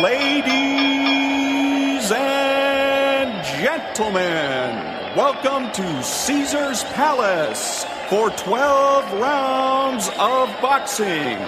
Ladies and gentlemen, welcome to Caesar's Palace for 12 rounds of boxing.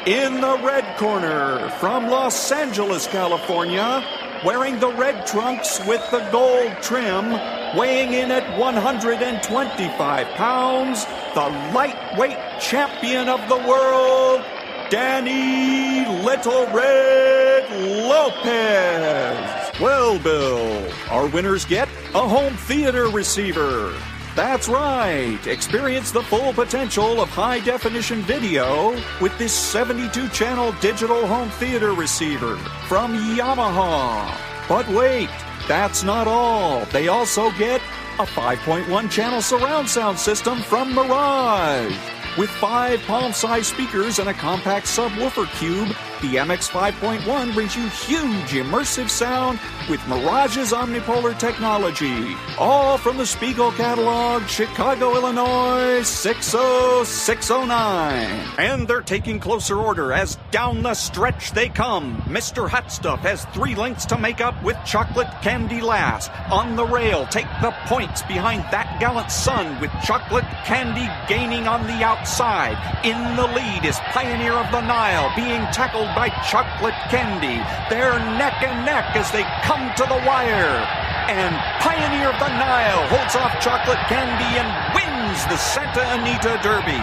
In the red corner, from Los Angeles, California, wearing the red trunks with the gold trim, weighing in at 125 pounds, the lightweight champion of the world, Danny Little Red Lopez. Well, Bill, our winners get a home theater receiver. That's right. Experience the full potential of high-definition video with this 72-channel digital home theater receiver from Yamaha. But wait, that's not all. They also get a 5.1-channel surround sound system from Mirage. With 5 palm-sized speakers and a compact subwoofer cube, the MX 5.1 brings you huge immersive sound with Mirage's omnipolar technology. All from the Spiegel catalog, Chicago, Illinois, 60609. And they're taking closer order as down the stretch they come. Mr. Hot Stuff has 3 lengths to make up with chocolate candy last. On the rail, take the points behind that gallant son with chocolate candy gaining on the outside. In the lead is Pioneer of the Nile being tackled by chocolate candy. They're neck and neck as they come to the wire. And Pioneer of the Nile holds off chocolate candy and wins the Santa Anita Derby.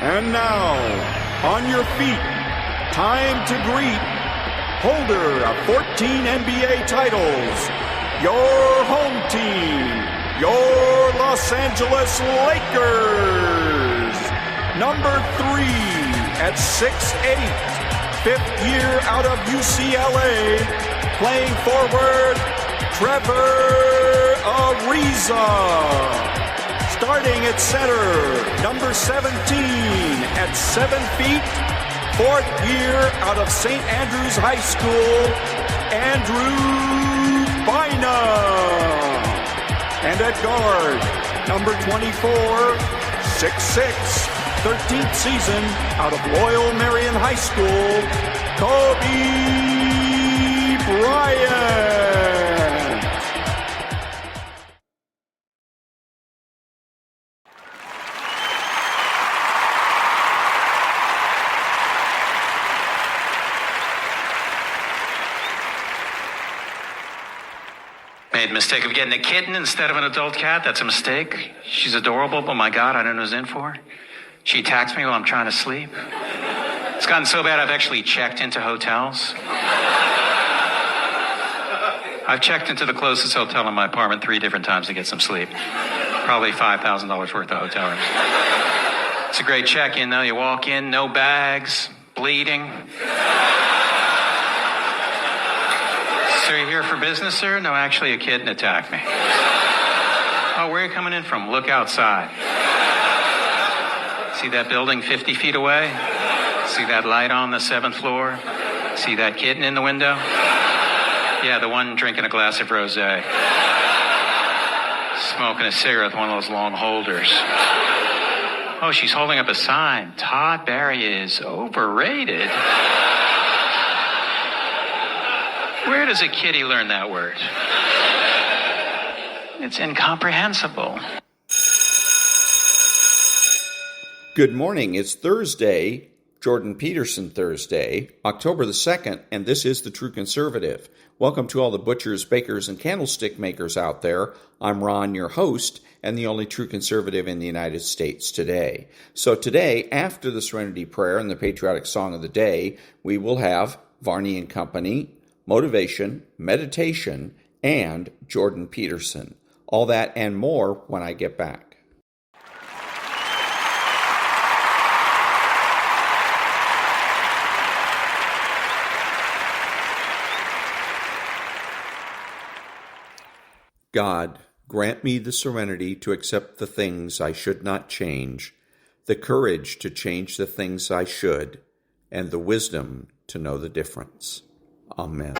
And now, on your feet, time to greet holder of 14 NBA titles, your home team, your Los Angeles Lakers. Number 3 at 6'8", 5th year out of UCLA, playing forward, Trevor Ariza. Starting at center, number 17 at 7 feet, 4th year out of St. Andrews High School, Andrew Bynum. And at guard, number 24, 6'6", 13th season out of Loyal Marion High School, Kobe Bryant. Made the mistake of getting a kitten instead of an adult cat. That's a mistake. She's adorable, but my God, I don't know who's in for. She attacks me while I'm trying to sleep. It's gotten so bad I've actually checked into hotels. I've checked into the closest hotel in my apartment 3 different times to get some sleep. Probably $5,000 worth of hotel rooms. It's a great check-in, though. You walk in, no bags, bleeding. So you're here for business, sir? No, actually, a kitten attacked me. Oh, where are you coming in from? Look outside. See that building 50 feet away? See that light on the 7th floor? See that kitten in the window? Yeah, the one drinking a glass of rosé. Smoking a cigarette with one of those long holders. Oh, she's holding up a sign. Todd Barry is overrated. Where does a kitty learn that word? It's incomprehensible. Good morning. It's Thursday, Jordan Peterson Thursday, October the 2nd, and this is The True Conservative. Welcome to all the butchers, bakers, and candlestick makers out there. I'm Ron, your host, and the only true conservative in the United States today. So today, after the Serenity Prayer and the patriotic song of the day, we will have Varney and Company, motivation, meditation, and Jordan Peterson. All that and more when I get back. God, grant me the serenity to accept the things I should not change, the courage to change the things I should, and the wisdom to know the difference. Amen.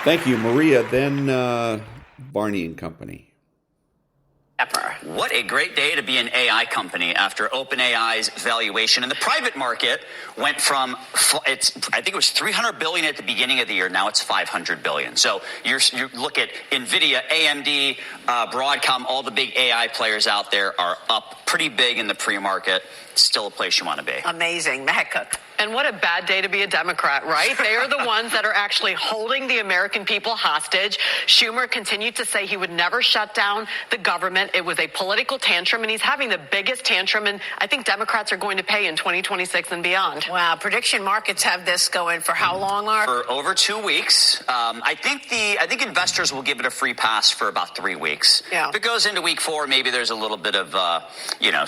Thank you, Maria. Then Varney and Company. What a great day to be an AI company after OpenAI's valuation in the private market went from, I think it was $300 billion at the beginning of the year. Now it's $500 billion. So you look at NVIDIA, AMD, Broadcom, all the big AI players out there are up pretty big in the pre-market. Still a place you want to be. Amazing. Matt Cook. And what a bad day to be a Democrat, right? They are the ones that are actually holding the American people hostage. Schumer continued to say he would never shut down the government. It was a political tantrum, and he's having the biggest tantrum, and I think Democrats are going to pay in 2026 and beyond. Wow. Prediction markets have this going for how long, Mark? For over 2 weeks. I think investors will give it a free pass for about 3 weeks. Yeah. If it goes into week 4, maybe there's a little bit of,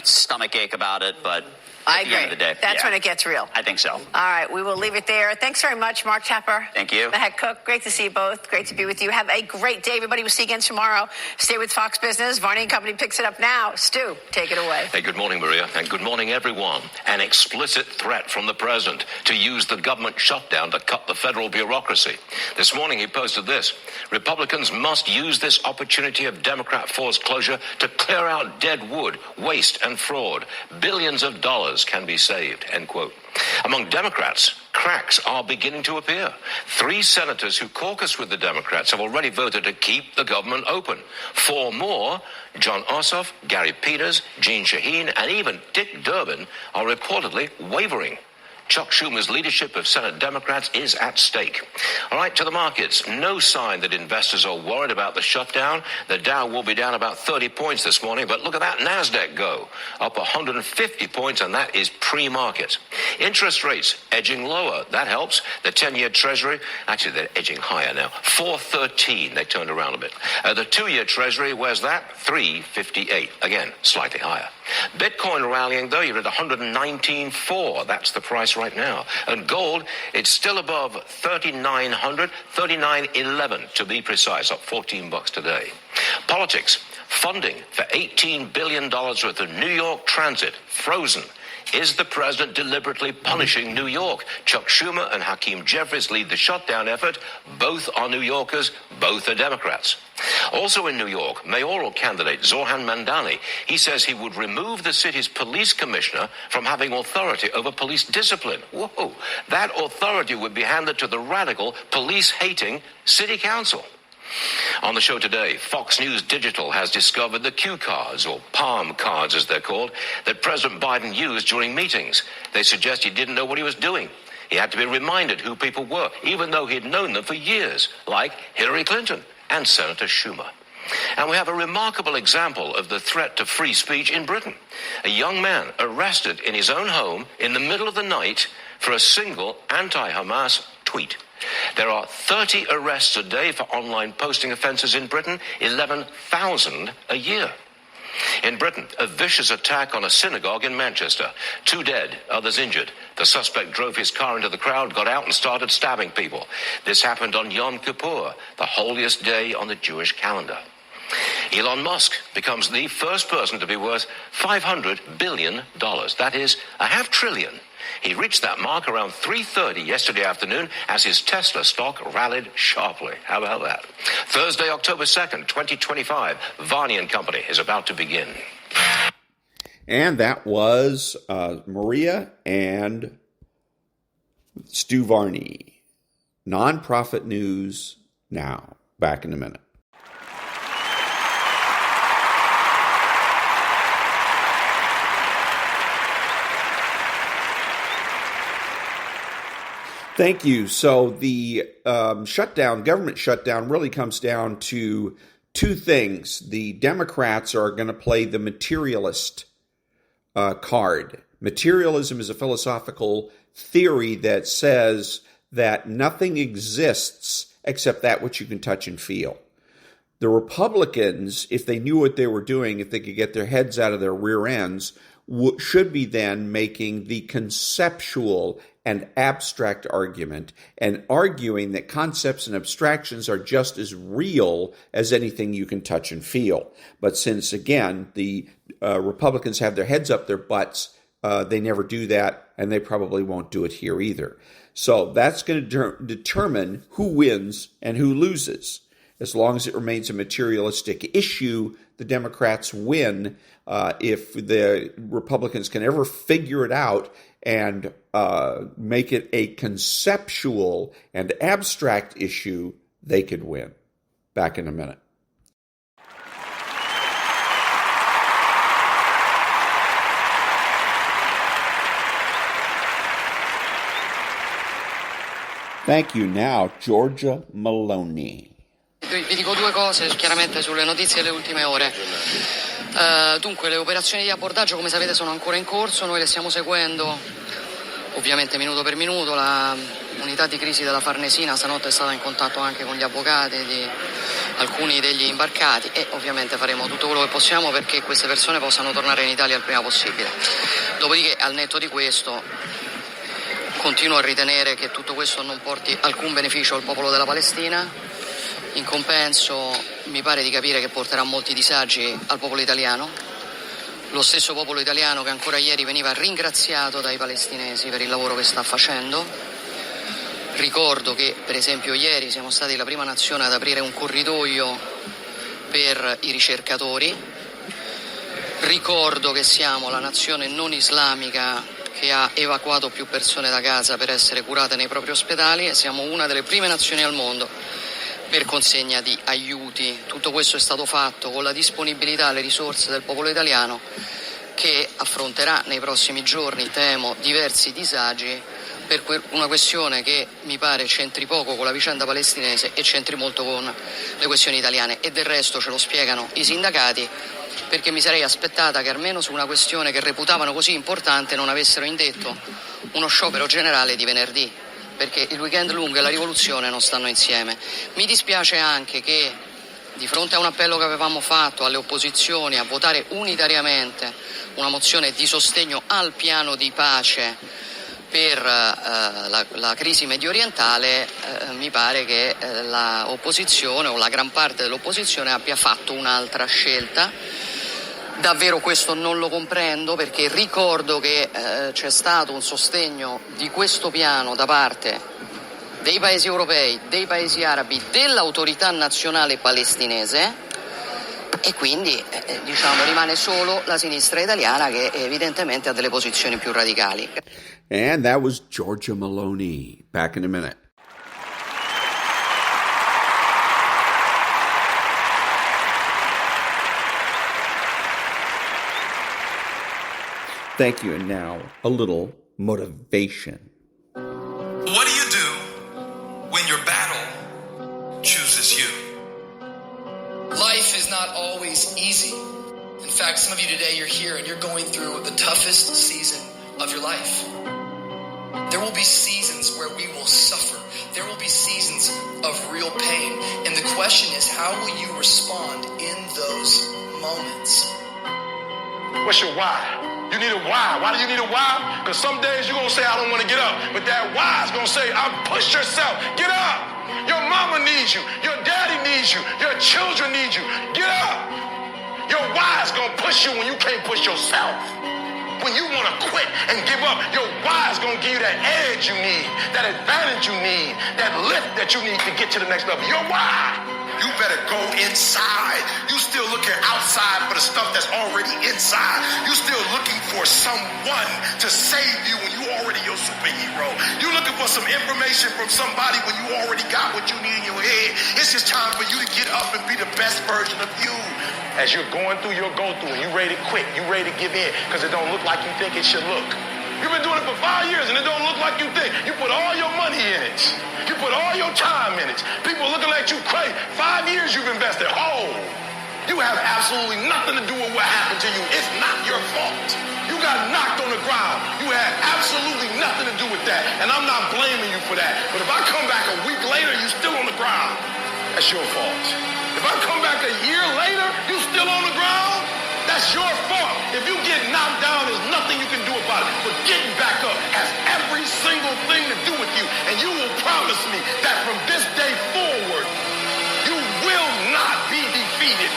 stomach ache about it, but I at the agree. end of the day, That's when it gets real. I think so. All right, we will leave it there. Thanks very much, Mark Tapper. Thank you. Matt Cook, great to see you both. Great to be with you. Have a great day, everybody. We'll see you again tomorrow. Stay with Fox Business. Varney and Company picks it up now. Stu, take it away. Hey, good morning, Maria, and good morning, everyone. An explicit threat from the president to use the government shutdown to cut the federal bureaucracy. This morning he posted this: Republicans must use this opportunity of Democrat forced closure to clear out dead wood, waste, and fraud. Billions of dollars can be saved. End quote. Among Democrats, cracks are beginning to appear. 3 senators who caucus with the Democrats have already voted to keep the government open. 4 more, John Ossoff, Gary Peters, Jeanne Shaheen, and even Dick Durbin, are reportedly wavering. Chuck Schumer's leadership of Senate Democrats is at stake. All right, to the markets. No sign that investors are worried about the shutdown. The Dow will be down about 30 points this morning, but look at that NASDAQ go. Up 150 points, and that is pre-market. Interest rates edging lower. That helps. The 10-year Treasury, actually they're edging higher now. 4.13, they turned around a bit. The 2-year Treasury, where's that? 3.58. Again, slightly higher. Bitcoin rallying, though. You're at 119.4. That's the price right now. And gold, it's still above 3,900, 39.11 to be precise, up $14 today. Politics, funding for $18 billion worth of New York transit frozen. Is the president deliberately punishing New York? Chuck Schumer and Hakeem Jeffries lead the shutdown effort. Both are New Yorkers, both are Democrats. Also in New York, mayoral candidate Zoran Mandani, he says he would remove the city's police commissioner from having authority over police discipline. Whoa, that authority would be handed to the radical, police-hating city council. On the show today, Fox News Digital has discovered the cue cards, or palm cards as they're called, that President Biden used during meetings. They suggest he didn't know what he was doing. He had to be reminded who people were, even though he'd known them for years, like Hillary Clinton and Senator Schumer. And we have a remarkable example of the threat to free speech in Britain. A young man arrested in his own home in the middle of the night for a single anti-Hamas tweet. There are 30 arrests a day for online posting offences in Britain, 11,000 a year. In Britain, a vicious attack on a synagogue in Manchester. 2 dead, others injured. The suspect drove his car into the crowd, got out and started stabbing people. This happened on Yom Kippur, the holiest day on the Jewish calendar. Elon Musk becomes the first person to be worth $500 billion. That is, $500 billion. He reached that mark around 3:30 yesterday afternoon as his Tesla stock rallied sharply. How about that? Thursday, October 2nd, 2025, Varney and Company is about to begin. And that was Maria and Stu Varney. Nonprofit news now. Back in a minute. Thank you. So the government shutdown, really comes down to 2 things. The Democrats are going to play the materialist card. Materialism is a philosophical theory that says that nothing exists except that which you can touch and feel. The Republicans, if they knew what they were doing, if they could get their heads out of their rear ends, should be then making the conceptual and abstract argument and arguing that concepts and abstractions are just as real as anything you can touch and feel. But since, again, the Republicans have their heads up their butts, they never do that, and they probably won't do it here either. So that's going to determine who wins and who loses. As long as it remains a materialistic issue, the Democrats win. If the Republicans can ever figure it out and make it a conceptual and abstract issue, they could win. Back in a minute. Thank you. Now, Giorgia Meloni. Vi dico due cose chiaramente sulle notizie delle ultime ore. Dunque, le operazioni di abbordaggio, come sapete, sono ancora in corso, noi le stiamo seguendo ovviamente minuto per minuto. La unità di crisi della Farnesina stanotte è stata in contatto anche con gli avvocati di alcuni degli imbarcati e ovviamente faremo tutto quello che possiamo perché queste persone possano tornare in Italia il prima possibile. Dopodiché, al netto di questo, continuo a ritenere che tutto questo non porti alcun beneficio al popolo della Palestina. In compenso mi pare di capire che porterà molti disagi al popolo italiano, lo stesso popolo italiano che ancora ieri veniva ringraziato dai palestinesi per il lavoro che sta facendo. Ricordo che per esempio ieri siamo stati la prima nazione ad aprire un corridoio per i ricercatori. Ricordo che siamo la nazione non islamica che ha evacuato più persone da Gaza per essere curate nei propri ospedali e siamo una delle prime nazioni al mondo per consegna di aiuti. Tutto questo è stato fatto con la disponibilità alle risorse del popolo italiano che affronterà nei prossimi giorni, temo, diversi disagi per una questione che mi pare c'entri poco con la vicenda palestinese e c'entri molto con le questioni italiane e del resto ce lo spiegano i sindacati, perché mi sarei aspettata che almeno su una questione che reputavano così importante non avessero indetto uno sciopero generale di venerdì, perché il weekend lungo e la rivoluzione non stanno insieme. Mi dispiace anche che di fronte a un appello che avevamo fatto alle opposizioni a votare unitariamente una mozione di sostegno al piano di pace per la crisi mediorientale, mi pare che l'opposizione o la gran parte dell'opposizione abbia fatto un'altra scelta. Davvero questo non lo comprendo perché ricordo che c'è stato un sostegno di questo piano da parte dei paesi europei, dei paesi arabi, dell'autorità nazionale palestinese e quindi rimane solo la sinistra italiana che evidentemente ha delle posizioni più radicali. And that was Giorgia Meloni. Back in a minute. Thank you. And now, a little motivation. What do you do when your battle chooses you? Life is not always easy. In fact, some of you today, you're here and you're going through the toughest season of your life. There will be seasons where we will suffer. There will be seasons of real pain. And the question is, how will you respond in those moments? What's your why? You need a why. Why do you need a why? Because some days you're going to say, I don't want to get up. But that why is going to say, push yourself. Get up. Your mama needs you. Your daddy needs you. Your children need you. Get up. Your why is going to push you when you can't push yourself. When you want to quit and give up, your why is going to give you that edge you need, that advantage you need, that lift that you need to get to the next level. Your why. You better go inside. You still looking outside for the stuff that's already inside. You still looking for someone to save you when you already your superhero. You looking for some information from somebody when you already got what you need in your head. It's just time for you to get up and be the best version of you. As you're going through your go-through and you ready to quit, you ready to give in because it don't look like you think it should look. You've been doing it for 5 years and it don't look like you think. You put all your money in it. You put all your time in it. People are looking at you crazy. 5 years you've invested. Oh, you have absolutely nothing to do with what happened to you. It's not your fault. You got knocked on the ground. You had absolutely nothing to do with that. And I'm not blaming you for that. But if I come back a week later, you're still on the ground. That's your fault. If I come back a year later, you still on the ground. That's your fault. If you get knocked down, there's nothing you can do about it. But getting back up has every single thing to do with you. And you will promise me that from this day forward, you will not be defeated.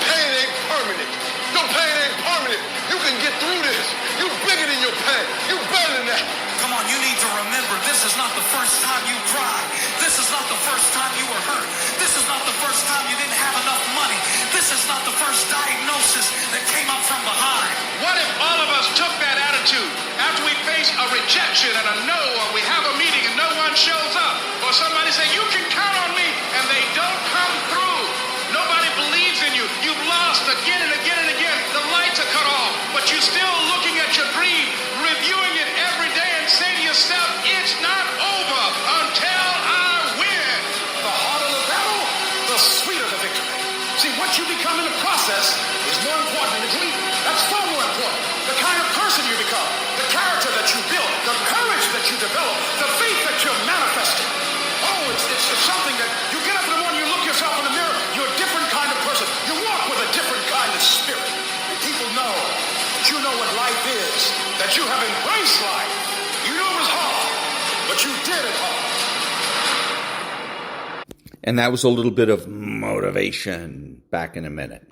Pain ain't permanent. Your pain ain't permanent. You can get through this. You bigger than your pain. You better than that. Come on, you need to remember, this is not the first time you cried. This is not the first time you were hurt. This is not the first time you didn't have enough money. This is not the first diagnosis that came up from behind. What if all of us took that attitude after we face a rejection and a no, or we have a meeting and no one shows up, or somebody say, you can count on me, and they don't come through. Nobody believes in you. You've lost again and again and again. The lights are cut off, but you're still looking at your dream, reviewing it every day, and saying to yourself, it's not over until I win. The harder the battle, the sweeter the victory. See, what you become in the process is more important than the dream. That's far more important. The kind of person you become, the character that you build, the courage that you develop, the faith that you're manifesting. Oh, it's something that you get up in the morning, you look yourself in the mirror, you're a different kind of person. You walk with a different kind of spirit. And people know that you know what life is, that you have embraced life. You know it was hard, but you did it hard. And that was a little bit of motivation. Back in a minute.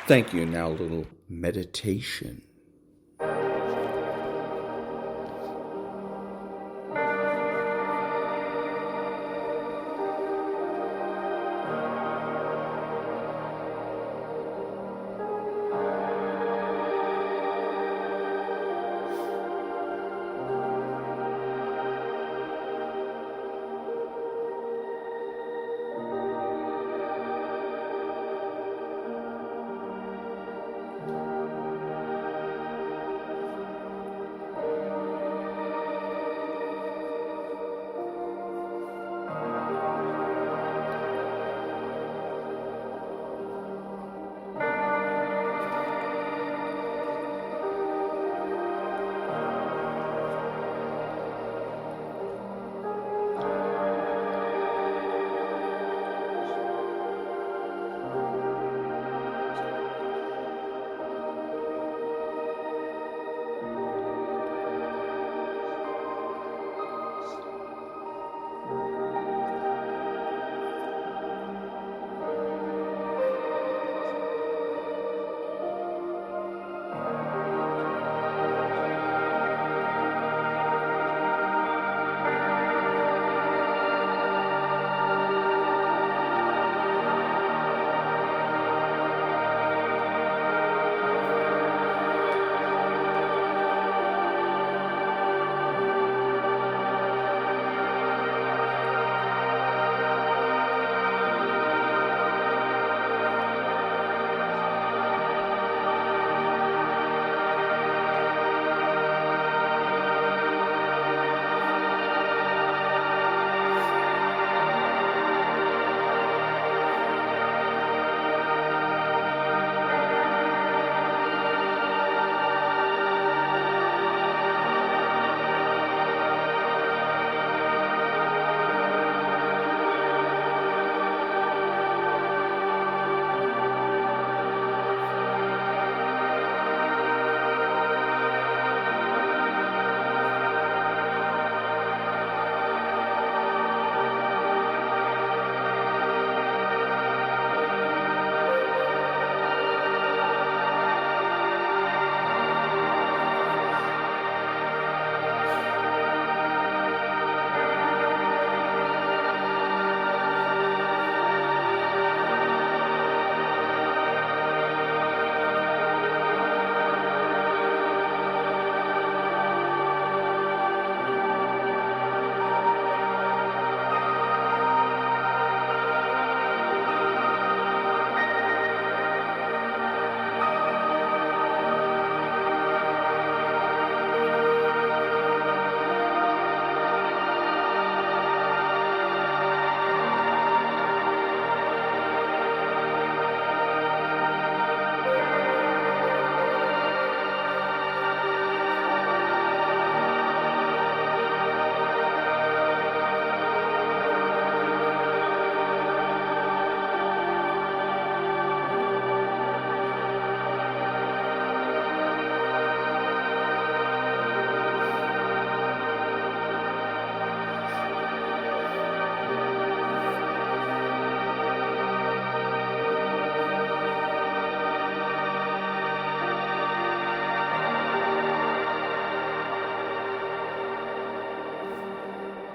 Thank you. Now a little meditation.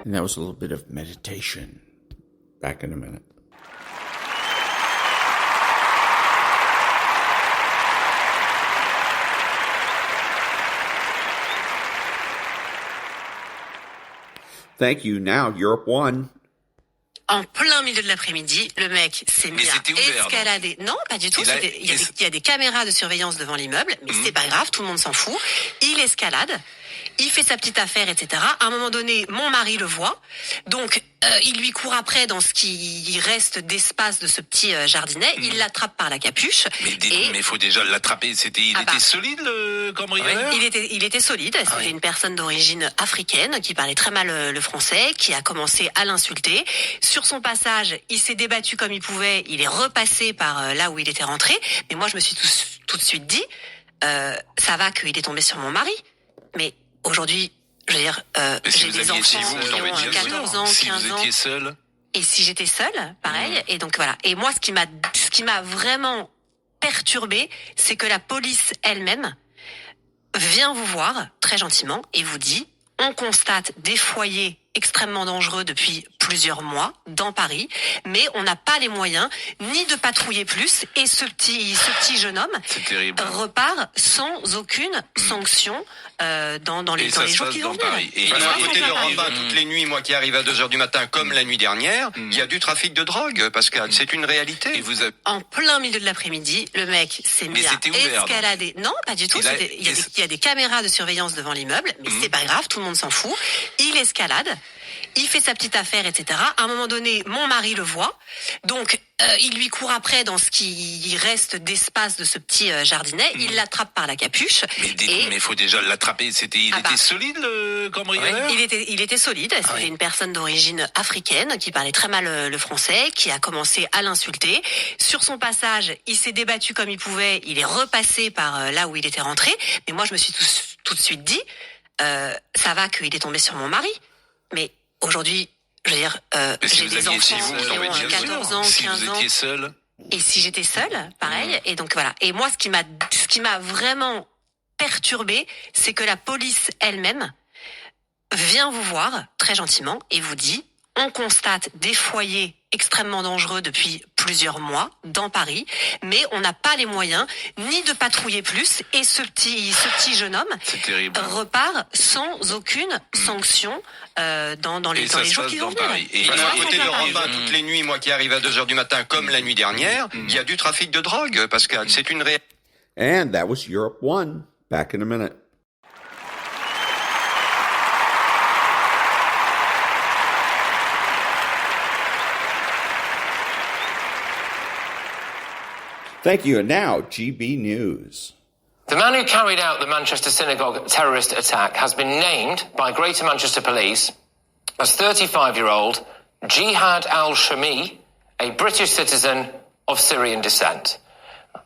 And that was a little bit of meditation. Back in a minute. Thank you. Now, Europe 1. En plein milieu de l'après-midi, le mec s'est mis à escalader. Non, pas du tout. Il y a des caméras de surveillance devant l'immeuble, mais c'est pas grave, tout le monde s'en fout. Il escalade, il fait sa petite affaire, etc. À un moment donné, mon mari le voit, donc il lui court après dans ce qui reste d'espace de ce petit jardinet. Il l'attrape par la capuche. Mais faut déjà l'attraper. Il était solide, le cambrioleur. Il était solide. C'était une personne d'origine africaine qui parlait très mal le français, qui a commencé à l'insulter. Sur son passage, il s'est débattu comme il pouvait. Il est repassé par là où il était rentré. Mais moi, je me suis tout de suite dit, ça va qu'il est tombé sur mon mari. Mais aujourd'hui, je veux dire, j'ai des enfants qui ont 14 ans, 15 ans. Si vous étiez seul. Et si j'étais seule, pareil. Et donc voilà. Et moi, ce qui m'a vraiment perturbée, c'est que la police elle-même vient vous voir très gentiment et vous dit, on constate des foyers extrêmement dangereux depuis plusieurs mois dans Paris, mais on n'a pas les moyens ni de patrouiller plus, et ce petit jeune homme repart sans aucune sanction dans les jours qui vont venir. Et à côté de Rambin, toutes les nuits, moi qui arrive à 2h du matin, comme la nuit dernière, il y a du trafic de drogue, parce que c'est une réalité. En plein milieu de l'après-midi, le mec s'est mis à escalader. Non, pas du tout. Il y a des caméras de surveillance devant l'immeuble, mais c'est pas grave, tout le monde s'en fout. Il escalade, il fait sa petite affaire, etc. À un moment donné, mon mari le voit, donc il lui court après dans ce qui reste d'espace de ce petit jardinet. Il l'attrape par la capuche. Mais faut déjà l'attraper. Il était solide, le cambrioleur. Il était solide. C'était une personne d'origine africaine qui parlait très mal le français, qui a commencé à l'insulter. Sur son passage, il s'est débattu comme il pouvait. Il est repassé par là où il était rentré. Mais moi, je me suis tout de suite dit, ça va qu'il est tombé sur mon mari. Mais aujourd'hui, je veux dire, j'ai des enfants qui ont 14 ans, 15 ans. Si vous étiez seul. Et si j'étais seule, pareil. Et donc voilà. Et moi, ce qui m'a vraiment perturbée, c'est que la police elle-même vient vous voir très gentiment et vous dit, on constate des foyers extrêmement dangereux depuis plusieurs mois dans Paris, mais on n'a pas les moyens ni de patrouiller plus, et ce petit jeune homme repart sans aucune sanction dans les jours qui vont venir. Et à côté de Rambin, toutes les nuits, moi qui arrive à 2h du matin, comme la nuit dernière, il y a du trafic de drogue, parce que c'est une réalité. And that was Europe 1. Back in a minute. Thank you. And now, GB News. The man who carried out the Manchester synagogue terrorist attack has been named by Greater Manchester Police as 35-year-old Jihad al-Shami, a British citizen of Syrian descent.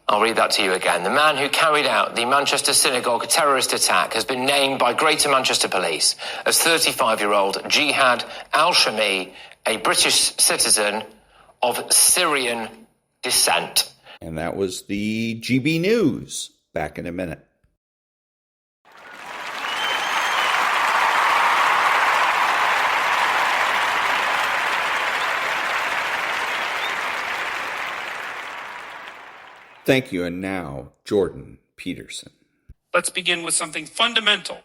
I'll read that to you again. The man who carried out the Manchester synagogue terrorist attack has been named by Greater Manchester Police as 35-year-old Jihad al-Shami, a British citizen of Syrian descent. And that was the GB News. Back in a minute. Thank you. And now, Jordan Peterson. Let's begin with something fundamental.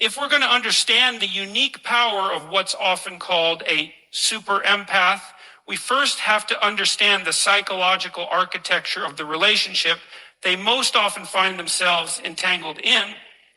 If we're going to understand the unique power of what's often called a super empath, we first have to understand the psychological architecture of the relationship they most often find themselves entangled in,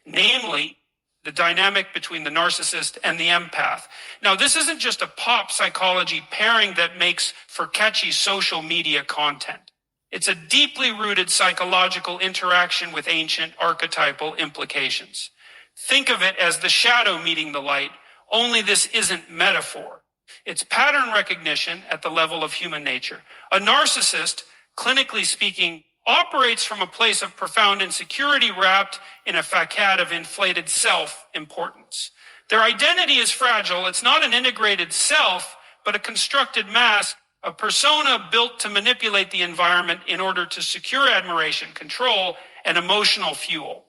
namely the dynamic between the narcissist and the empath. Now, this isn't just a pop psychology pairing that makes for catchy social media content. It's a deeply rooted psychological interaction with ancient archetypal implications. Think of it as the shadow meeting the light, only this isn't metaphor. It's pattern recognition at the level of human nature. A narcissist, clinically speaking, operates from a place of profound insecurity wrapped in a facade of inflated self-importance. Their identity is fragile. It's not an integrated self, but a constructed mask, a persona built to manipulate the environment in order to secure admiration, control, and emotional fuel.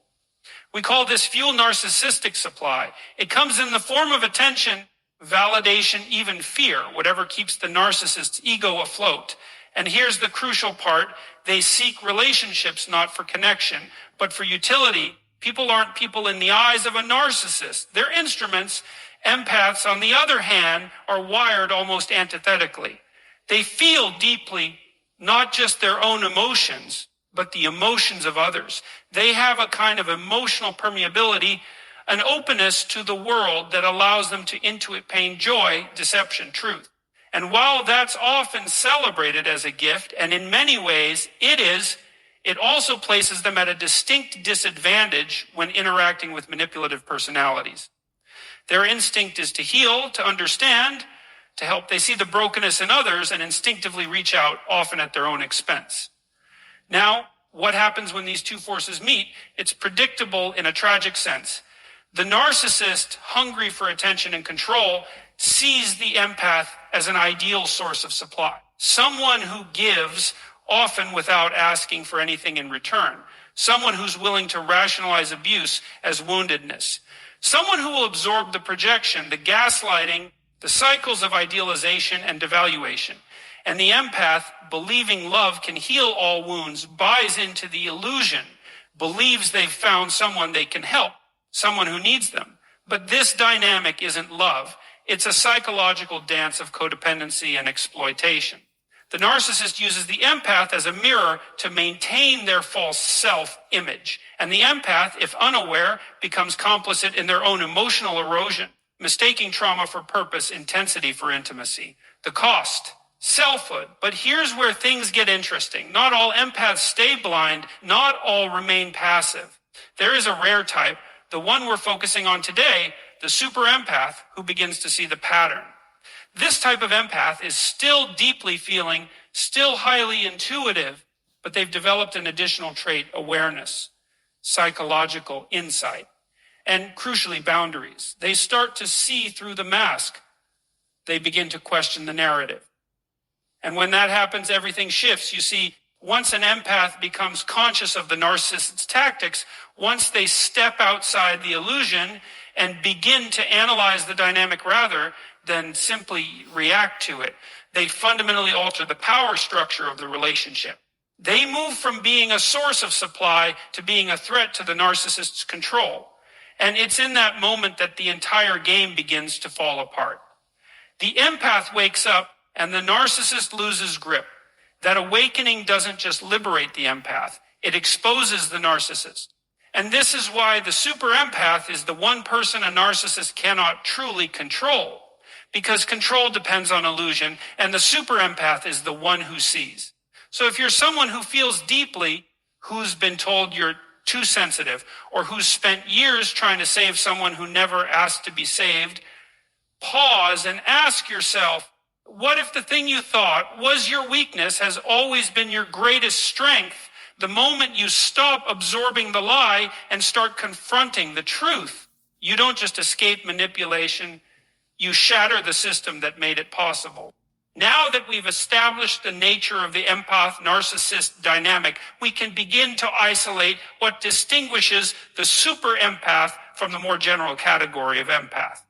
We call this fuel narcissistic supply. It comes in the form of attention, validation, even fear, whatever keeps the narcissist's ego afloat. And here's the crucial part. They seek relationships not for connection, but for utility. People aren't people in the eyes of a narcissist. They're instruments. Empaths, on the other hand, are wired almost antithetically. They feel deeply not just their own emotions, but the emotions of others. They have a kind of emotional permeability, an openness to the world that allows them to intuit pain, joy, deception, truth. And while that's often celebrated as a gift, and in many ways it also places them at a distinct disadvantage when interacting with manipulative personalities. Their instinct is to heal, to understand, to help. They see the brokenness in others and instinctively reach out, often at their own expense. Now, what happens when these two forces meet? It's predictable in a tragic sense. The narcissist, hungry for attention and control, sees the empath as an ideal source of supply. Someone who gives, often without asking for anything in return. Someone who's willing to rationalize abuse as woundedness. Someone who will absorb the projection, the gaslighting, the cycles of idealization and devaluation. And the empath, believing love can heal all wounds, buys into the illusion, believes they've found someone they can help, someone who needs them. But this dynamic isn't love. It's a psychological dance of codependency and exploitation. The narcissist uses the empath as a mirror to maintain their false self-image. And the empath, if unaware, becomes complicit in their own emotional erosion, mistaking trauma for purpose, intensity for intimacy. The cost, selfhood. But here's where things get interesting. Not all empaths stay blind. Not all remain passive. There is a rare type, the one we're focusing on today, the super empath, who begins to see the pattern. This type of empath is still deeply feeling, still highly intuitive, but they've developed an additional trait, awareness, psychological insight, and crucially boundaries. They start to see through the mask. They begin to question the narrative. And when that happens, everything shifts. You see, once an empath becomes conscious of the narcissist's tactics, once they step outside the illusion and begin to analyze the dynamic rather than simply react to it, they fundamentally alter the power structure of the relationship. They move from being a source of supply to being a threat to the narcissist's control. And it's in that moment that the entire game begins to fall apart. The empath wakes up and the narcissist loses grip. That awakening doesn't just liberate the empath, it exposes the narcissist. And this is why the super empath is the one person a narcissist cannot truly control, because control depends on illusion, and the super empath is the one who sees. So if you're someone who feels deeply, who's been told you're too sensitive, or who's spent years trying to save someone who never asked to be saved, pause and ask yourself, what if the thing you thought was your weakness has always been your greatest strength? The moment you stop absorbing the lie and start confronting the truth, you don't just escape manipulation, you shatter the system that made it possible. Now that we've established the nature of the empath-narcissist dynamic, we can begin to isolate what distinguishes the super empath from the more general category of empath.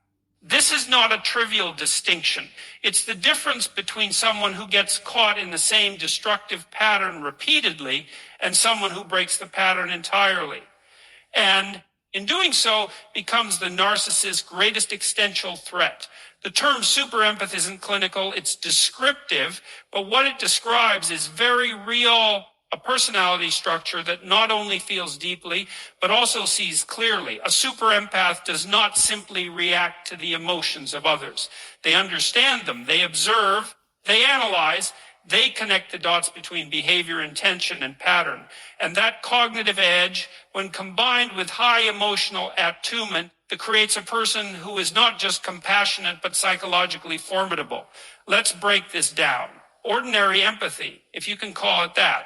This is not a trivial distinction. It's the difference between someone who gets caught in the same destructive pattern repeatedly and someone who breaks the pattern entirely. And in doing so, becomes the narcissist's greatest existential threat. The term super empath isn't clinical, it's descriptive, but what it describes is very real, a personality structure that not only feels deeply, but also sees clearly. A super empath does not simply react to the emotions of others. They understand them, they observe, they analyze, they connect the dots between behavior, intention, and pattern. And that cognitive edge, when combined with high emotional attunement, that creates a person who is not just compassionate, but psychologically formidable. Let's break this down. Ordinary empathy, if you can call it that,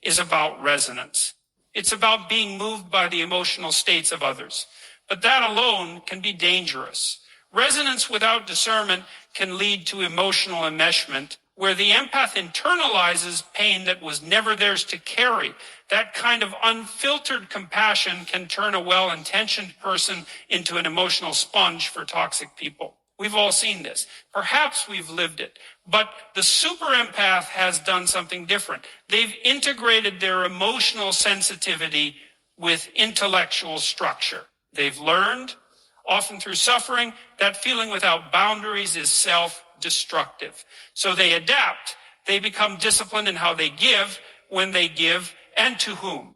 is about resonance. It's about being moved by the emotional states of others. But that alone can be dangerous. Resonance without discernment can lead to emotional enmeshment, where the empath internalizes pain that was never theirs to carry. That kind of unfiltered compassion can turn a well-intentioned person into an emotional sponge for toxic people. We've all seen this. Perhaps we've lived it. But the super empath has done something different. They've integrated their emotional sensitivity with intellectual structure. They've learned, often through suffering, that feeling without boundaries is self-destructive. So they adapt. They become disciplined in how they give, when they give, and to whom.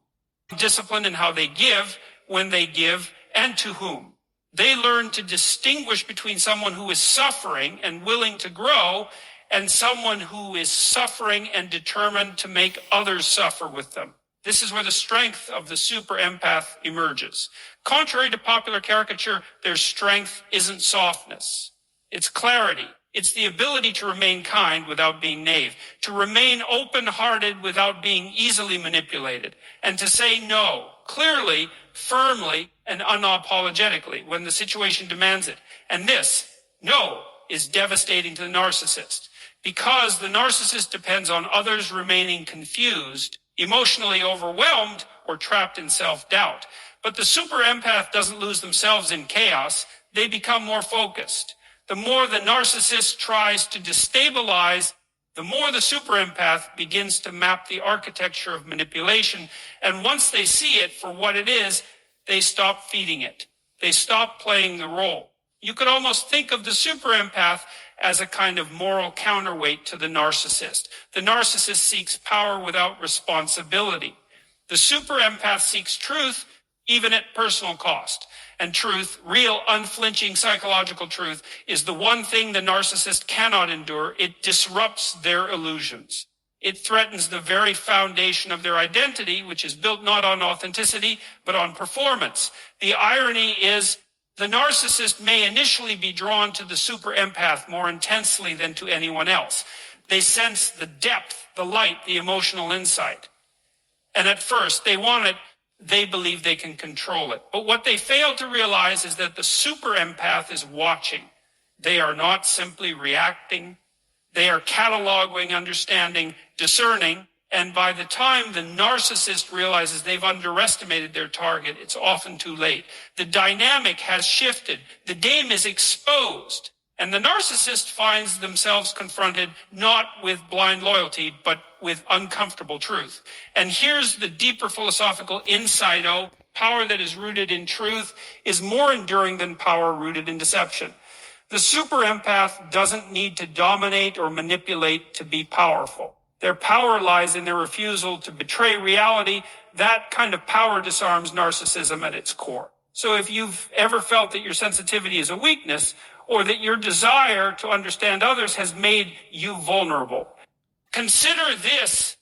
Disciplined in how they give, when they give, and to whom. They learn to distinguish between someone who is suffering and willing to grow and someone who is suffering and determined to make others suffer with them. This is where the strength of the super empath emerges. Contrary to popular caricature, their strength isn't softness. It's clarity. It's the ability to remain kind without being naive, to remain open-hearted without being easily manipulated, and to say no clearly, firmly, and unapologetically when the situation demands it. And this, no, is devastating to the narcissist, because the narcissist depends on others remaining confused, emotionally overwhelmed, or trapped in self-doubt. But the super empath doesn't lose themselves in chaos. They become more focused. The more the narcissist tries to destabilize, the more the super empath begins to map the architecture of manipulation. And once they see it for what it is, they stop feeding it. They stop playing the role. You could almost think of the super empath as a kind of moral counterweight to the narcissist. The narcissist seeks power without responsibility. The super empath seeks truth, even at personal cost. And truth, real, unflinching psychological truth, is the one thing the narcissist cannot endure. It disrupts their illusions. It threatens the very foundation of their identity, which is built not on authenticity, but on performance. The irony is the narcissist may initially be drawn to the super empath more intensely than to anyone else. They sense the depth, the light, the emotional insight. And at first, they want it. They believe they can control it. But what they fail to realize is that the super empath is watching. They are not simply reacting. They are cataloging, understanding, discerning. And by the time the narcissist realizes they've underestimated their target, it's often too late. The dynamic has shifted. The game is exposed. And the narcissist finds themselves confronted not with blind loyalty, but with uncomfortable truth. And here's the deeper philosophical insight. Power that is rooted in truth is more enduring than power rooted in deception. The super empath doesn't need to dominate or manipulate to be powerful. Their power lies in their refusal to betray reality. That kind of power disarms narcissism at its core. So if you've ever felt that your sensitivity is a weakness, or that your desire to understand others has made you vulnerable, consider this.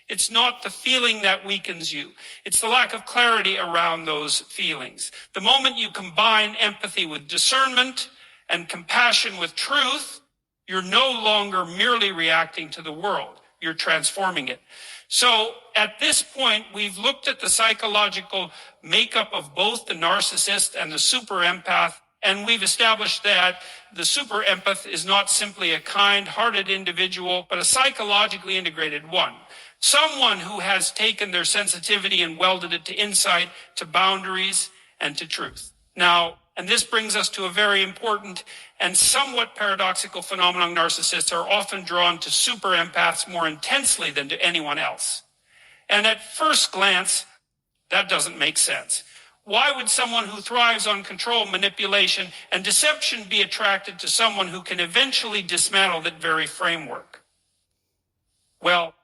It's not the feeling that weakens you. It's the lack of clarity around those feelings. The moment you combine empathy with discernment and compassion with truth, you're no longer merely reacting to the world. You're transforming it. So at this point, we've looked at the psychological makeup of both the narcissist and the super empath. And we've established that the super empath is not simply a kind-hearted individual, but a psychologically integrated one. Someone who has taken their sensitivity and welded it to insight, to boundaries, and to truth. Now, and this brings us to a very important and somewhat paradoxical phenomenon. Narcissists are often drawn to super empaths more intensely than to anyone else. And at first glance, that doesn't make sense. Why would someone who thrives on control, manipulation, and deception be attracted to someone who can eventually dismantle that very framework? Well,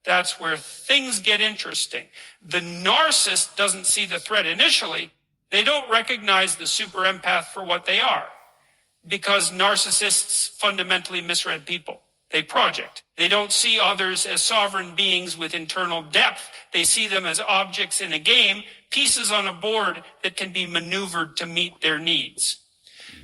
that's where things get interesting. The narcissist doesn't see the threat initially. They don't recognize the super empath for what they are, because narcissists fundamentally misread people. They project. They don't see others as sovereign beings with internal depth. They see them as objects in a game, pieces on a board that can be maneuvered to meet their needs.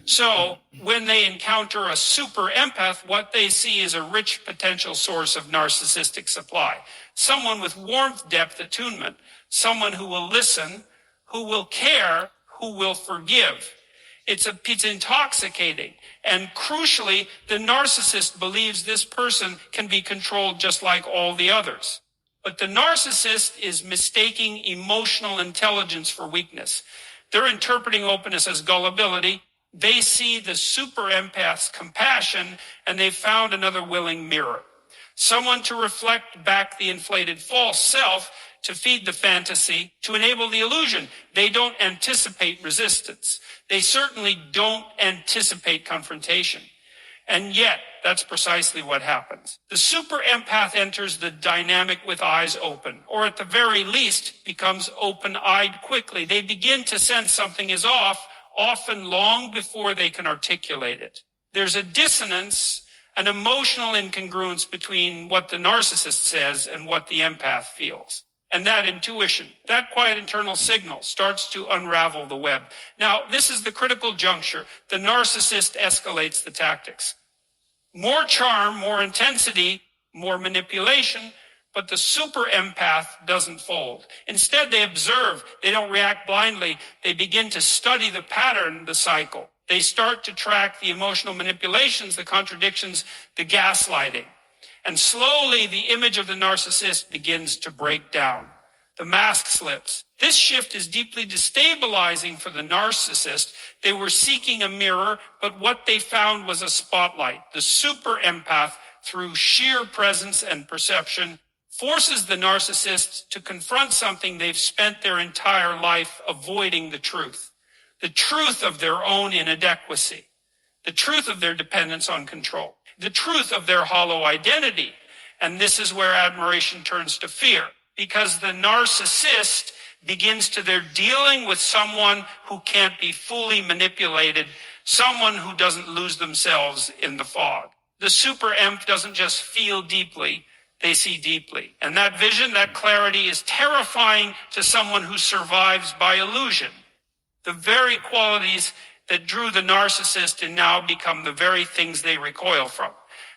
So when they encounter a super empath, what they see is a rich potential source of narcissistic supply. Someone with warmth, depth, attunement. Someone who will listen, who will care, who will forgive. It's intoxicating. And crucially, the narcissist believes this person can be controlled just like all the others. But the narcissist is mistaking emotional intelligence for weakness. They're interpreting openness as gullibility. They see the super empath's compassion, and they've found another willing mirror. Someone to reflect back the inflated false self, to feed the fantasy, to enable the illusion. They don't anticipate resistance. They certainly don't anticipate confrontation. And yet, that's precisely what happens. The super empath enters the dynamic with eyes open, or at the very least becomes open-eyed quickly. They begin to sense something is off, often long before they can articulate it. There's a dissonance, an emotional incongruence between what the narcissist says and what the empath feels. And that intuition, that quiet internal signal starts to unravel the web. Now, this is the critical juncture. The narcissist escalates the tactics. More charm, more intensity, more manipulation, but the super empath doesn't fold. Instead, they observe. They don't react blindly. They begin to study the pattern, the cycle. They start to track the emotional manipulations, the contradictions, the gaslighting. And slowly, the image of the narcissist begins to break down. The mask slips. This shift is deeply destabilizing for the narcissist. They were seeking a mirror, but what they found was a spotlight. The super empath, through sheer presence and perception, forces the narcissist to confront something they've spent their entire life avoiding: the truth of their own inadequacy, the truth of their dependence on control, the truth of their hollow identity. And this is where admiration turns to fear, because the narcissist begins to their dealing with someone who can't be fully manipulated, someone who doesn't lose themselves in the fog. The super emp doesn't just feel deeply, they see deeply. And that vision, that clarity is terrifying to someone who survives by illusion. The very qualities that drew the narcissist and now become the very things they recoil from.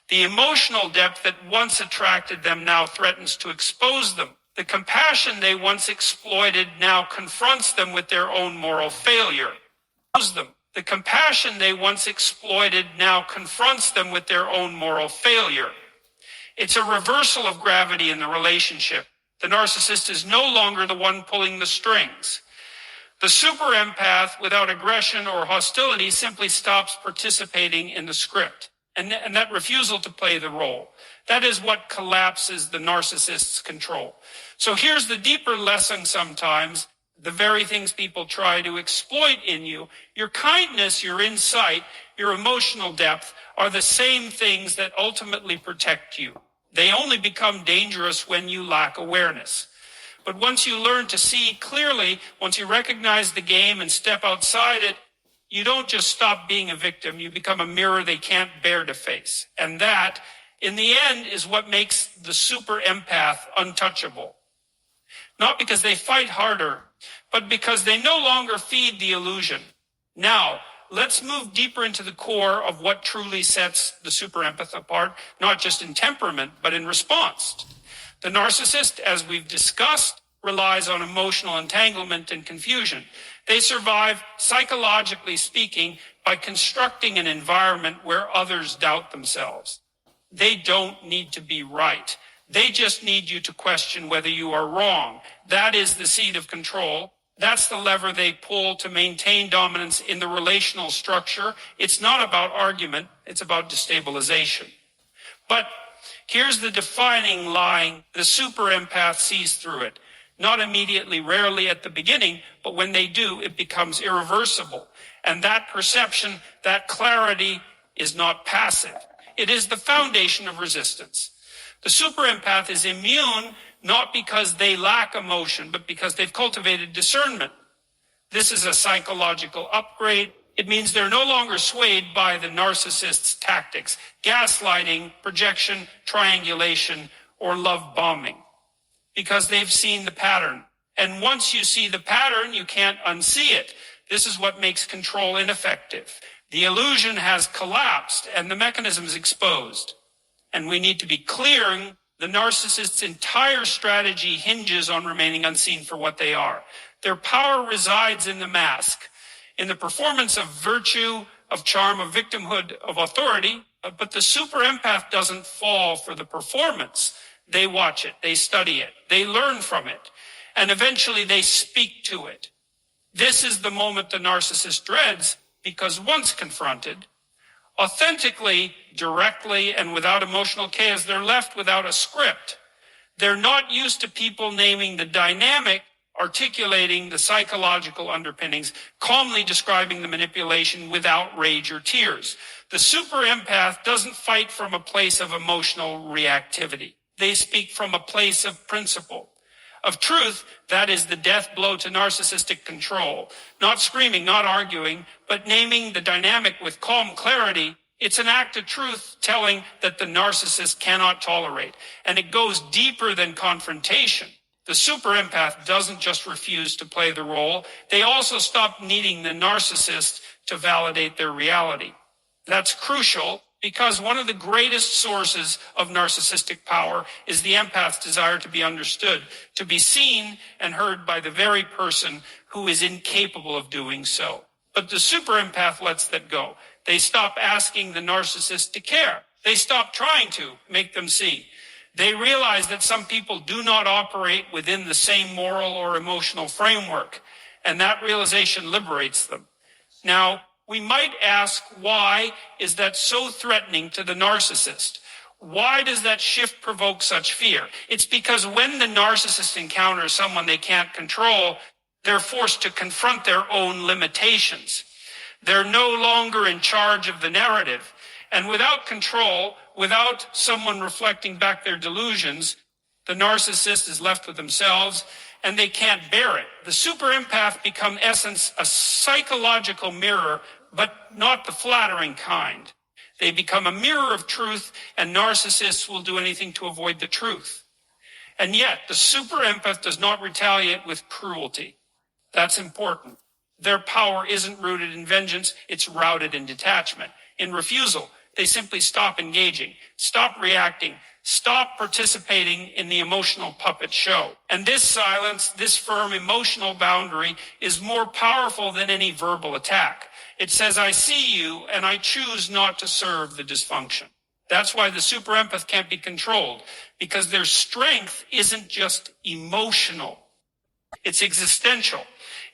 The emotional depth that once attracted them now threatens to expose them. The compassion they once exploited now confronts them with their own moral failure. The compassion they once exploited now confronts them with their own moral failure. It's a reversal of gravity in the relationship. The narcissist is no longer the one pulling the strings. The super empath, without aggression or hostility, simply stops participating in the script. And that refusal to play the role, that is what collapses the narcissist's control. So here's the deeper lesson sometimes, the very things people try to exploit in you. Your kindness, your insight, your emotional depth are the same things that ultimately protect you. They only become dangerous when you lack awareness. But once you learn to see clearly, once you recognize the game and step outside it, you don't just stop being a victim, you become a mirror they can't bear to face. And that, in the end, is what makes the super empath untouchable. Not because they fight harder, but because they no longer feed the illusion. Now, let's move deeper into the core of what truly sets the super empath apart, not just in temperament, but in response. The narcissist, as we've discussed, relies on emotional entanglement and confusion. They survive, psychologically speaking, by constructing an environment where others doubt themselves. They don't need to be right. They just need you to question whether you are wrong. That is the seat of control. That's the lever they pull to maintain dominance in the relational structure. It's not about argument. It's about destabilization. But here's the defining line the super empath sees through it. Not immediately, rarely at the beginning, but when they do, it becomes irreversible. And that perception, that clarity is not passive. It is the foundation of resistance. The super empath is immune not because they lack emotion, but because they've cultivated discernment. This is a psychological upgrade. It means they're no longer swayed by the narcissist's tactics, gaslighting, projection, triangulation, or love bombing, because they've seen the pattern. And once you see the pattern, you can't unsee it. This is what makes control ineffective. The illusion has collapsed and the mechanism is exposed. And we need to be clearing the narcissist's entire strategy hinges on remaining unseen for what they are. Their power resides in the mask, in the performance of virtue, of charm, of victimhood, of authority. But the super empath doesn't fall for the performance. They watch it, they study it, they learn from it, and eventually they speak to it. This is the moment the narcissist dreads, because once confronted, authentically, directly, and without emotional chaos, they're left without a script. They're not used to people naming the dynamic, articulating the psychological underpinnings, calmly describing the manipulation without rage or tears. The super empath doesn't fight from a place of emotional reactivity. They speak from a place of principle, of truth. That is the death blow to narcissistic control. Not screaming, not arguing, but naming the dynamic with calm clarity. It's an act of truth telling that the narcissist cannot tolerate. And it goes deeper than confrontation. The super empath doesn't just refuse to play the role. They also stop needing the narcissist to validate their reality. That's crucial because one of the greatest sources of narcissistic power is the empath's desire to be understood, to be seen and heard by the very person who is incapable of doing so. But the super empath lets that go. They stop asking the narcissist to care. They stop trying to make them see. They realize that some people do not operate within the same moral or emotional framework, and that realization liberates them. Now, we might ask, why is that so threatening to the narcissist? Why does that shift provoke such fear? It's because when the narcissist encounters someone they can't control, they're forced to confront their own limitations. They're no longer in charge of the narrative. And without control, without someone reflecting back their delusions, the narcissist is left with themselves and they can't bear it. The super empath become, in essence, a psychological mirror, but not the flattering kind. They become a mirror of truth, and narcissists will do anything to avoid the truth. And yet, the super empath does not retaliate with cruelty. That's important. Their power isn't rooted in vengeance, it's routed in detachment, in refusal. They simply stop engaging, stop reacting, stop participating in the emotional puppet show. And this silence, this firm emotional boundary, is more powerful than any verbal attack. It says, I see you, and I choose not to serve the dysfunction. That's why the super empath can't be controlled, because their strength isn't just emotional. It's existential.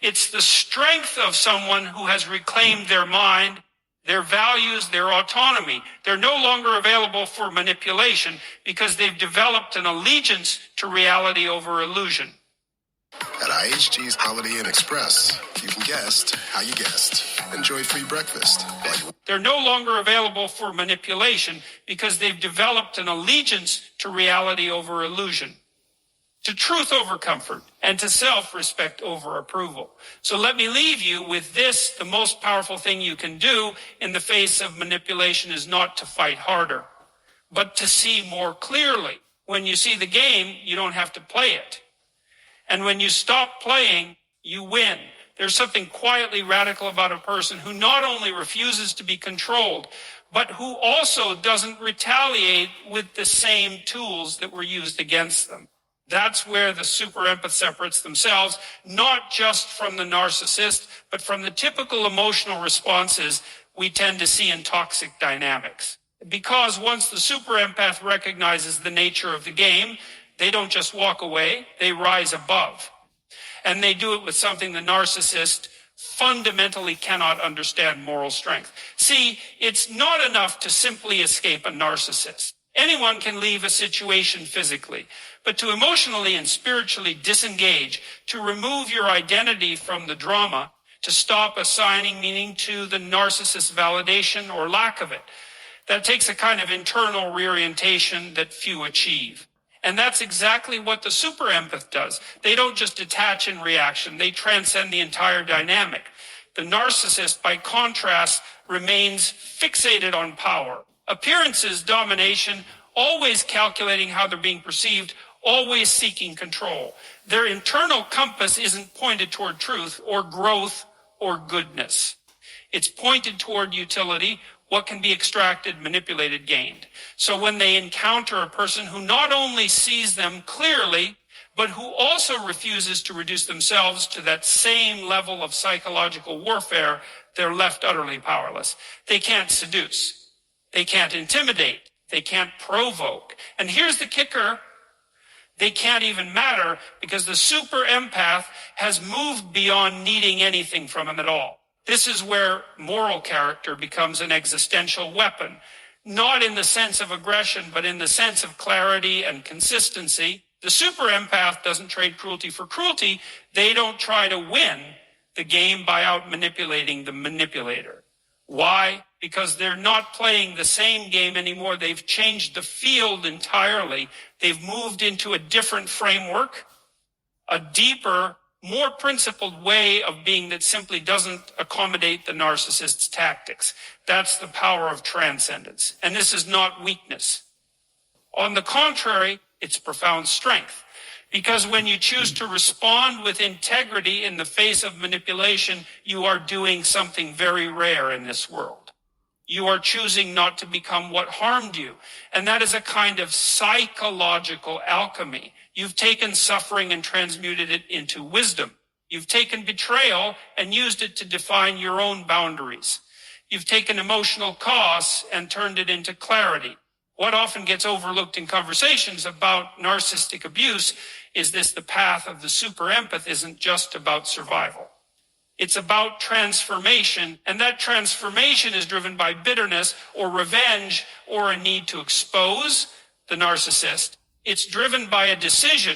It's the strength of someone who has reclaimed their mind, their values, their autonomy. They're no longer available for manipulation because they've developed an allegiance to reality over illusion. At IHG's Holiday Inn Express, you can guest how you guest. Enjoy free breakfast. They're no longer available for manipulation because they've developed an allegiance to reality over illusion, to truth over comfort, and to self-respect over approval. So let me leave you with this. The most powerful thing you can do in the face of manipulation is not to fight harder, but to see more clearly. When you see the game, you don't have to play it. And when you stop playing, you win. There's something quietly radical about a person who not only refuses to be controlled, but who also doesn't retaliate with the same tools that were used against them. That's where the super empath separates themselves, not just from the narcissist, but from the typical emotional responses we tend to see in toxic dynamics. Because once the super empath recognizes the nature of the game, they don't just walk away, they rise above. And they do it with something the narcissist fundamentally cannot understand: moral strength. See, it's not enough to simply escape a narcissist. Anyone can leave a situation physically, but to emotionally and spiritually disengage, to remove your identity from the drama, to stop assigning meaning to the narcissist's validation or lack of it, that takes a kind of internal reorientation that few achieve. And that's exactly what the super empath does. They don't just detach in reaction, they transcend the entire dynamic. The narcissist, by contrast, remains fixated on power. Appearances, domination, always calculating how they're being perceived, always seeking control. Their internal compass isn't pointed toward truth or growth or goodness. It's pointed toward utility, what can be extracted, manipulated, gained. So when they encounter a person who not only sees them clearly, but who also refuses to reduce themselves to that same level of psychological warfare, they're left utterly powerless. They can't seduce. They can't intimidate. They can't provoke. And here's the kicker. They can't even matter because the super empath has moved beyond needing anything from him at all. This is where moral character becomes an existential weapon, not in the sense of aggression, but in the sense of clarity and consistency. The super empath doesn't trade cruelty for cruelty. They don't try to win the game by out-manipulating the manipulator. Why? Because they're not playing the same game anymore. They've changed the field entirely. They've moved into a different framework, a deeper, more principled way of being that simply doesn't accommodate the narcissist's tactics. That's the power of transcendence. And this is not weakness. On the contrary, it's profound strength. Because when you choose to respond with integrity in the face of manipulation, you are doing something very rare in this world. You are choosing not to become what harmed you. And that is a kind of psychological alchemy. You've taken suffering and transmuted it into wisdom. You've taken betrayal and used it to define your own boundaries. You've taken emotional costs and turned it into clarity. What often gets overlooked in conversations about narcissistic abuse is the path of the super empath isn't just about survival. It's about transformation, and that transformation is driven by bitterness or revenge or a need to expose the narcissist. It's driven by a decision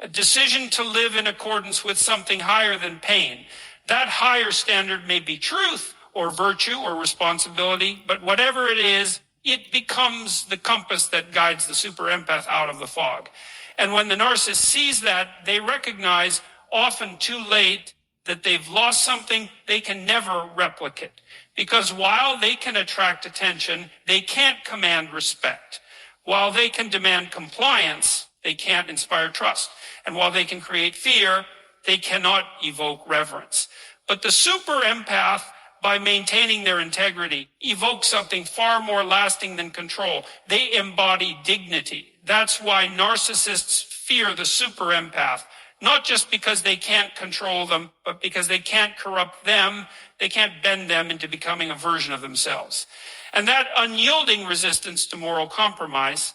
to live in accordance with something higher than pain. That higher standard may be truth or virtue or responsibility, but whatever it is, it becomes the compass that guides the super empath out of the fog. And when the narcissist sees that, they recognize, often too late, that they've lost something they can never replicate. Because while they can attract attention, they can't command respect. While they can demand compliance, they can't inspire trust. And while they can create fear, they cannot evoke reverence. But the super empath, by maintaining their integrity, evoke something far more lasting than control. They embody dignity. That's why narcissists fear the super empath, not just because they can't control them, but because they can't corrupt them. They can't bend them into becoming a version of themselves. And that unyielding resistance to moral compromise,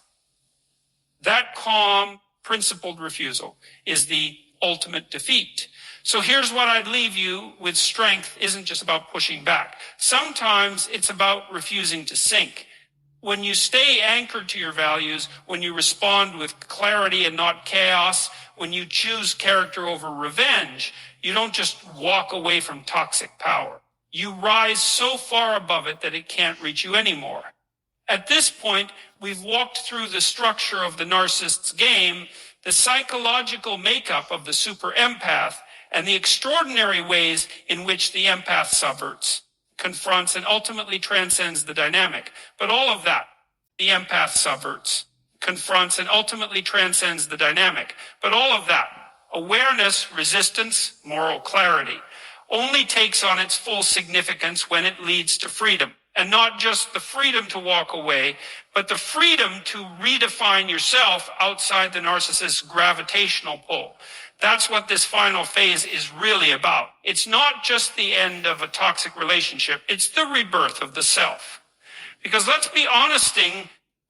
that calm, principled refusal, is the ultimate defeat. So here's what I'd leave you with. Strength isn't just about pushing back. Sometimes it's about refusing to sink. When you stay anchored to your values, when you respond with clarity and not chaos, when you choose character over revenge, you don't just walk away from toxic power. You rise so far above it that it can't reach you anymore. At this point, we've walked through the structure of the narcissist's game, the psychological makeup of the super empath, and the extraordinary ways in which the empath subverts, confronts, and ultimately transcends the dynamic. But all of that, the empath subverts, confronts, and ultimately transcends the dynamic. But all of that, awareness, resistance, moral clarity, only takes on its full significance when it leads to freedom. And not just the freedom to walk away, but the freedom to redefine yourself outside the narcissist's gravitational pull. That's what this final phase is really about. It's not just the end of a toxic relationship. It's the rebirth of the self. Because let's be honest,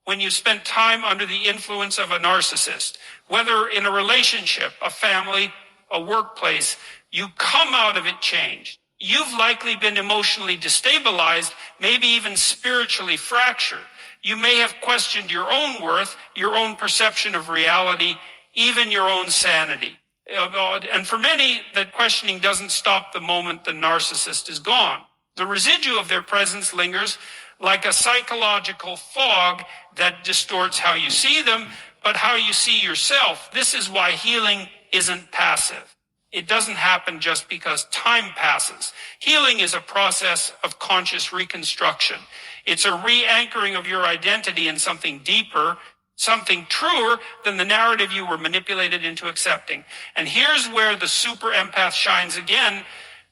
when you spend time under the influence of a narcissist, whether in a relationship, a family, a workplace, you come out of it changed. You've likely been emotionally destabilized, maybe even spiritually fractured. You may have questioned your own worth, your own perception of reality, even your own sanity. And for many, that questioning doesn't stop the moment the narcissist is gone. The residue of their presence lingers like a psychological fog that distorts how you see them, but how you see yourself. This is why healing isn't passive. It doesn't happen just because time passes. Healing is a process of conscious reconstruction. It's a re-anchoring of your identity in something deeper, something truer than the narrative you were manipulated into accepting. And here's where the super empath shines again,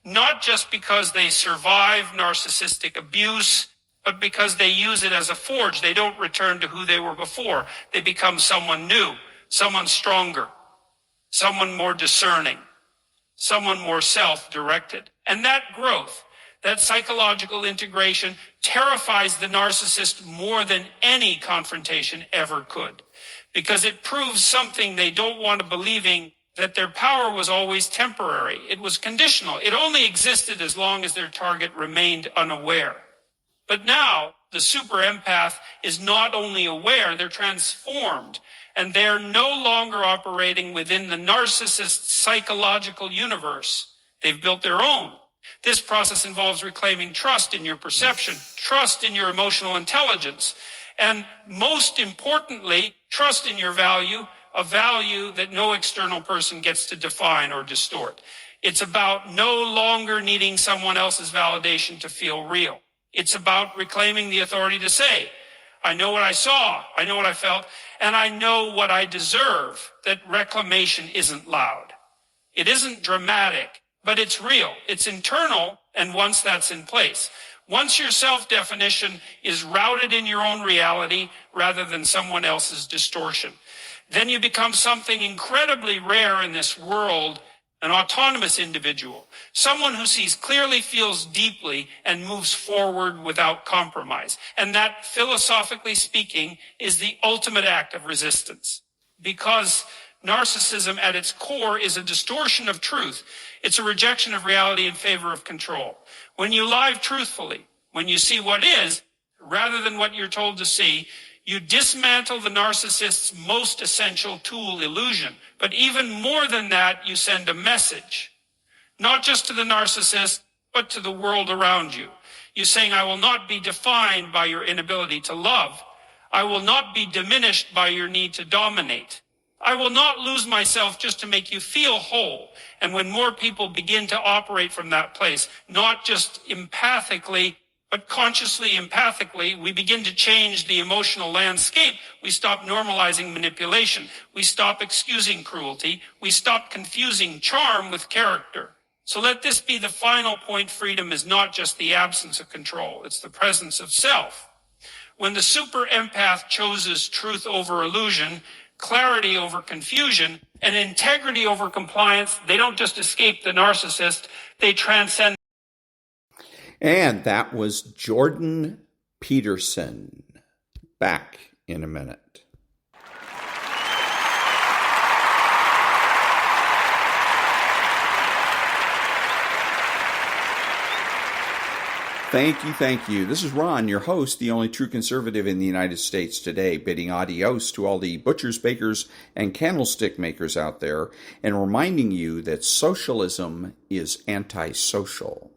not just because they survive narcissistic abuse, but because they use it as a forge. They don't return to who they were before. They become someone new, someone stronger, someone more discerning, someone more self-directed. And that growth, that psychological integration, terrifies the narcissist more than any confrontation ever could, because it proves something they don't want to believe in that their power was always temporary. It was conditional. It only existed as long as their target remained unaware. But now, the super empath is not only aware, they're transformed, and they're no longer operating within the narcissist's psychological universe. They've built their own. This process involves reclaiming trust in your perception, trust in your emotional intelligence, and most importantly, trust in your value, a value that no external person gets to define or distort. It's about no longer needing someone else's validation to feel real. It's about reclaiming the authority to say, I know what I saw, I know what I felt, and I know what I deserve. That reclamation isn't loud. It isn't dramatic, but it's real. It's internal, and once that's in place, once your self-definition is routed in your own reality rather than someone else's distortion, then you become something incredibly rare in this world, an autonomous individual, someone who sees clearly, feels deeply, and moves forward without compromise. And that, philosophically speaking, is the ultimate act of resistance. Because narcissism at its core is a distortion of truth. It's a rejection of reality in favor of control. When you live truthfully, when you see what is, rather than what you're told to see, you dismantle the narcissist's most essential tool, illusion. But even more than that, you send a message, not just to the narcissist, but to the world around you. You're saying, I will not be defined by your inability to love. I will not be diminished by your need to dominate. I will not lose myself just to make you feel whole. And when more people begin to operate from that place, not just empathically, but consciously, empathically, we begin to change the emotional landscape. We stop normalizing manipulation. We stop excusing cruelty. We stop confusing charm with character. So let this be the final point. Freedom is not just the absence of control. It's the presence of self. When the super empath chooses truth over illusion, clarity over confusion, and integrity over compliance, they don't just escape the narcissist, they transcend. And that was Jordan Peterson. Back in a minute. Thank you. This is Ron, your host, the only true conservative in the United States today, bidding adios to all the butchers, bakers, and candlestick makers out there, and reminding you that socialism is antisocial.